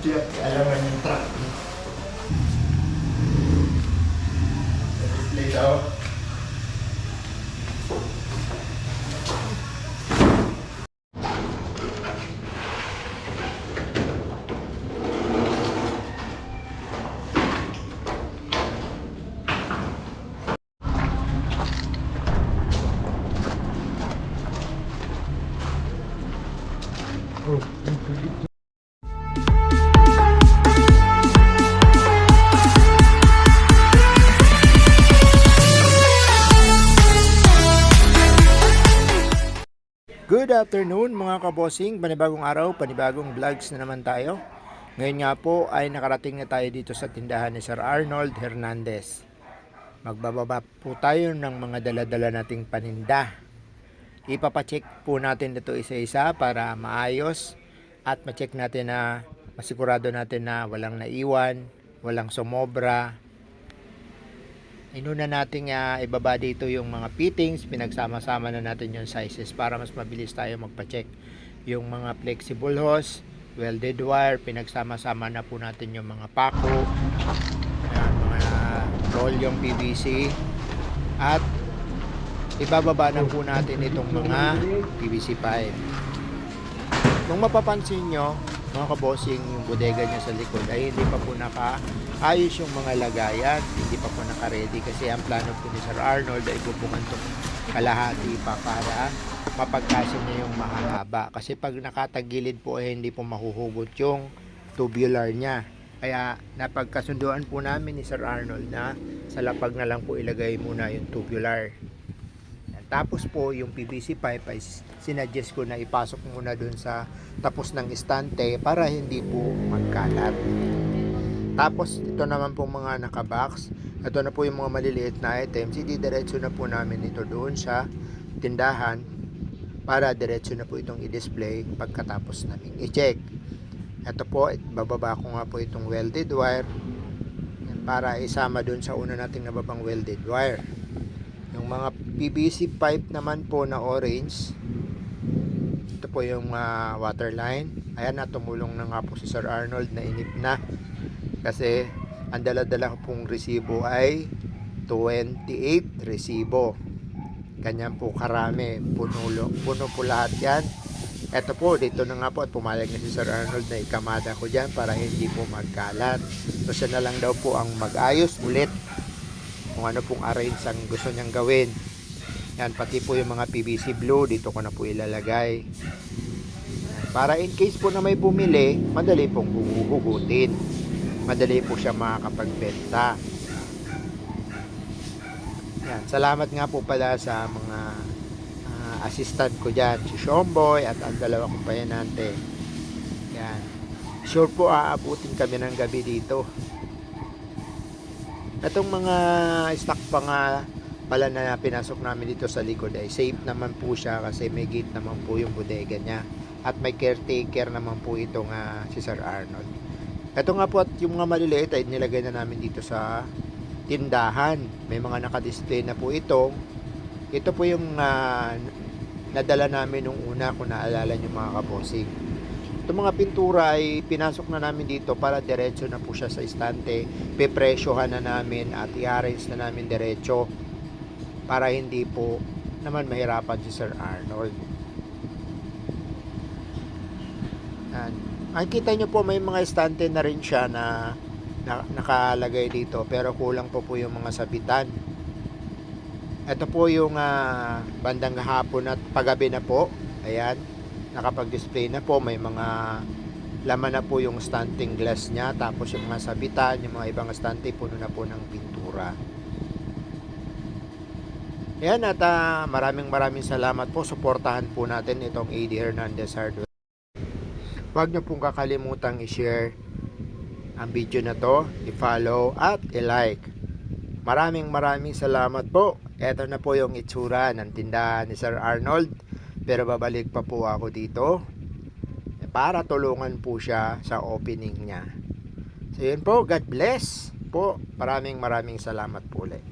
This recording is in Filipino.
Alaman yung truck. Display daw. Good afternoon mga kabosing, panibagong araw, panibagong vlogs na naman tayo. Ngayon nga po ay nakarating na tayo dito sa tindahan ni Sir Arnold Hernandez. Magbababa po tayo ng mga dala-dala nating paninda. Ipapacheck po natin ito isa-isa para maayos at ma-check natin na masigurado natin na walang naiwan, walang sumobra. Inuna natin ibaba dito yung mga fittings, pinagsama-sama na natin yung sizes para mas mabilis tayo magpa-check. Yung mga flexible hose, welded wire, pinagsama-sama na po natin yung mga pako, mga roll yung PVC, at ibababa na po natin itong mga PVC pipe. Kung mapapansin nyo, mga kabosing, yung bodega niya sa likod ay hindi pa po nakaayos yung mga lagayan, hindi pa po naka-ready kasi ang plano po ni Sir Arnold ay bubukan itong kalahati pa para mapagkasya niya yung mahahaba. Kasi pag nakatagilid po ay hindi po mahuhugot yung tubular niya. Kaya napagkasunduan po namin ni Sir Arnold na sa lapag na lang po ilagay muna yung tubular. Tapos po yung PVC pipe ay sinuggest ko na ipasok muna dun sa tapos ng istante para hindi po magkalat. Tapos ito naman po mga nakabox. Ito na po yung mga maliliit na items. Diretso na po namin ito doon sa tindahan para diretso na po itong i-display pagkatapos namin i-check. Ito po, bababa ko nga po itong welded wire para isama doon sa una nating nababang welded wire. Yung mga PVC pipe naman po na orange, ito po yung water line. Ayan na, tumulong na nga po si Sir Arnold na inip na. Kasi ang dala-dala ko pong resibo ay 28 resibo. Ganyan po karami. Puno po lahat yan. Ito po, dito na nga po at pumayag na si Sir Arnold na ikamada ko dyan para hindi po magkalat. So siya na lang daw po ang mag-ayos ulit kung ano pong arrange ang gusto niyang gawin. Yan, pati po yung mga PVC blue dito ko na po ilalagay. Yan, para in case po na may bumili, madali pong hugutin. Madali po siya makakapagbenta. Yan, salamat nga po pala sa mga assistant ko dyan, si Shomboy at ang dalawa kong payanante. Yan, sure po aabutin kami ng gabi dito. Itong mga stock pa nga pala na pinasok namin dito sa likod ay safe naman po siya kasi may gate naman po yung bodega niya at may caretaker naman po itong si Sir Arnold. Ito nga po at yung mga maliliit ay nilagay na namin dito sa tindahan. May mga nakadisplay na po ito. Ito po yung nadala namin nung una kung naalala nyo mga kabosing. Itong mga pintura ay pinasok na namin dito para diretso na po siya sa istante. Pepresyohan na namin at i-arrange na namin diretso para hindi po naman mahirapan si Sir Arnold. Yan. Ang kita nyo po may mga istante na rin siya na nakalagay dito pero kulang po yung mga sabitan. Ito po yung bandang hapon at paggabi na po. Ayan. Nakapag-display na po, may mga laman na po yung stunting glass niya, tapos yung mga sabitan, yung mga ibang stante puno na po ng pintura. Yan at maraming salamat po, suportahan po natin itong AD Hernandez Hardware. Huwag niyo pong kakalimutang i-share ang video na to, i-follow at i-like. Maraming salamat po. Ito na po yung itsura ng tindahan ni Sir Arnold. Pero babalik pa po ako dito para tulungan po siya sa opening niya. So yun po, God bless po. Maraming salamat po ulit.